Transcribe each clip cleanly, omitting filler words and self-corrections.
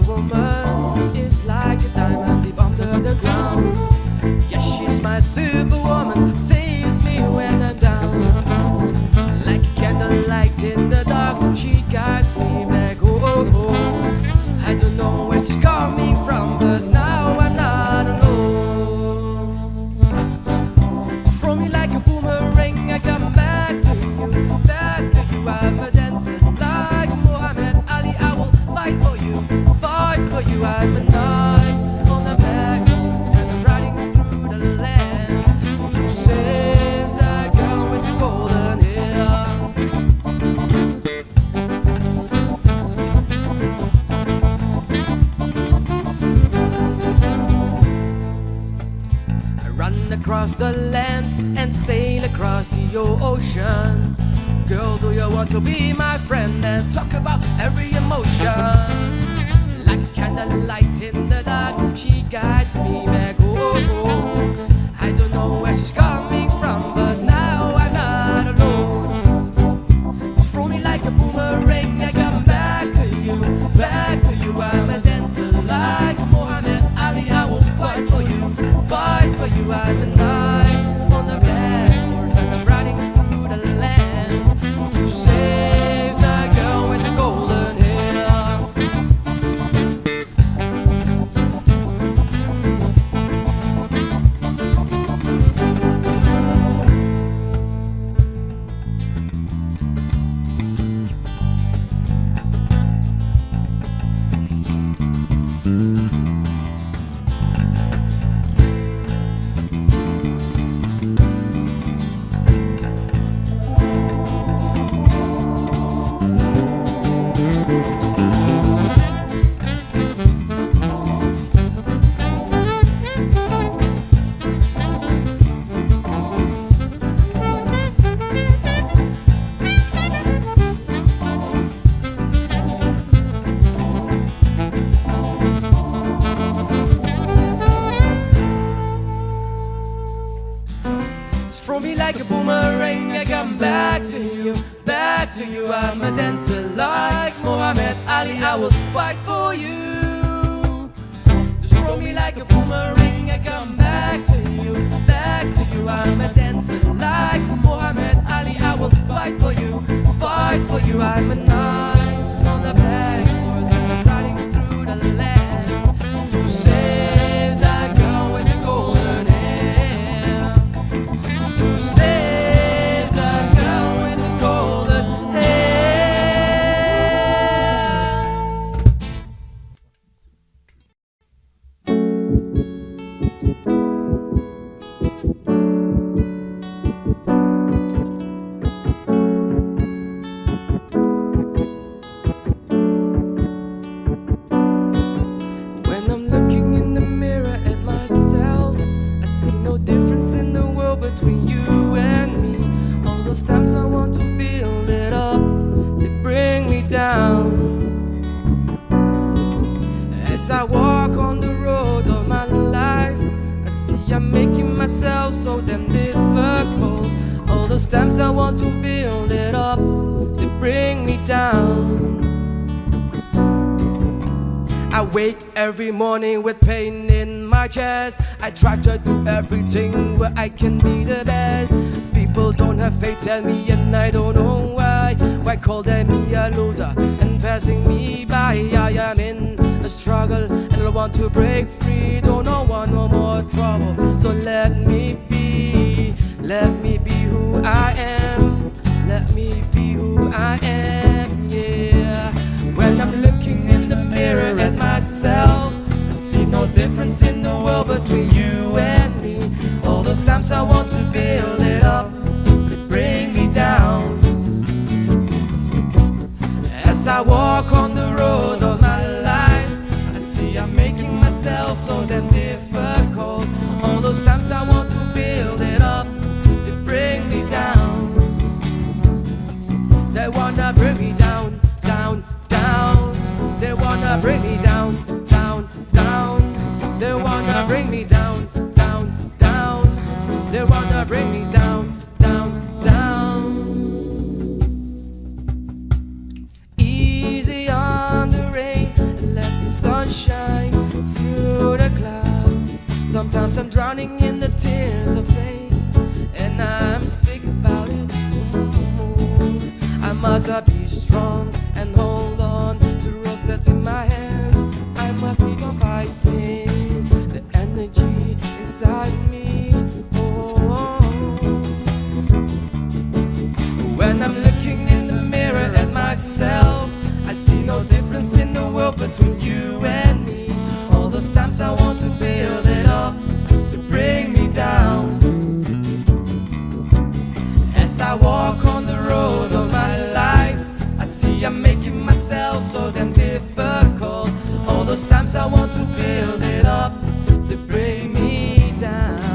woman is like a diamond deep under the ground. Yeah, she's my superwoman, saves me when I'm down. Like a candlelight in the dark, she guides me back home. I don't know where she's coming from, but now I'm not alone. You throw me like a boomerang, I come back to you, back to you. I'm a dancer like Muhammad Ali, I will fight for you, fight for you. I'm a knight on the back horse, and I'm riding through the land to save the girl with the golden hair. I run across the land and sail across the oceans. Girl, do you want to be my friend and talk about every emotion? Like a candlelight in the dark, she guides me back home. I don't know where she's coming from, but now I'm not alone. You throw me like a boomerang, I come back to you, back to you. I'm a dancer like Muhammad Ali, I will fight for you, fight for you. I'm a knight on the black horse, and I'm riding through the land to save the girl with the golden hair. Throw me like a boomerang, I come back to you, back to you. I'm a dancer like Muhammad Ali, I will fight for you. Just throw me like a boomerang, I come back to you, back to you. I'm a dancer like Muhammad Ali, I will fight for you, fight for you. I'm a knight on the black horse, and I'm riding through the land to save that girl with the golden hair. To save the girl with the golden hair. When I'm looking in the mirror at myself, I see no difference in the world between you and me. All those times I want to build it up, they bring me down. As I walk on the road of my life, I see I'm making myself so damn difficult. All those times I want to build it up, they bring me down. I wake every morning with pain in my chest. I try to do everything where I can be the best. People don't have faith in me, and I don't know why. Why call them me a loser and passing me by? I am in a struggle and I want to break free. Don't want no more trouble, so let me be who I am. Let me be who I am, yeah. When I'm looking in the mirror at myself, I see no difference in the world between you and me. All those times I want to build it up, they bring me down. As I walk on the road of my life, I see I'm making myself so damn difficult. All those times I want to build it up, they bring me down. They wanna bring me down, down, down. They wanna bring me down, down, down. They wanna bring me down, down, down. They wanna bring me down, down, down. Easy on the rain, let the sunshine through the clouds. Sometimes I'm drowning in the tears of rain, and I'm sick about it. I must be strong and hold on to the ropes that's in my hands. I must keep on fighting the energy inside me. When I'm looking in the mirror at myself, I see no difference in the world between you and me. All those times I want to build it up to bring me down. As I walk on the road of my life, I see I'm making myself so damn difficult. All those times I want to build it up to bring me down.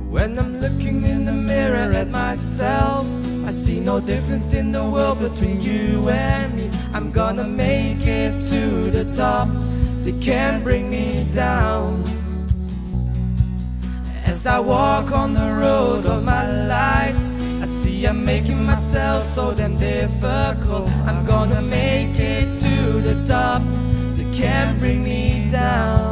When I'm looking in the mirror at myself, I see no difference in the world between you and me. I'm gonna make it to the top, they can't bring me down. As I walk on the road of my life, I see I'm making myself so damn difficult. I'm gonna make it to the top, they can't bring me down.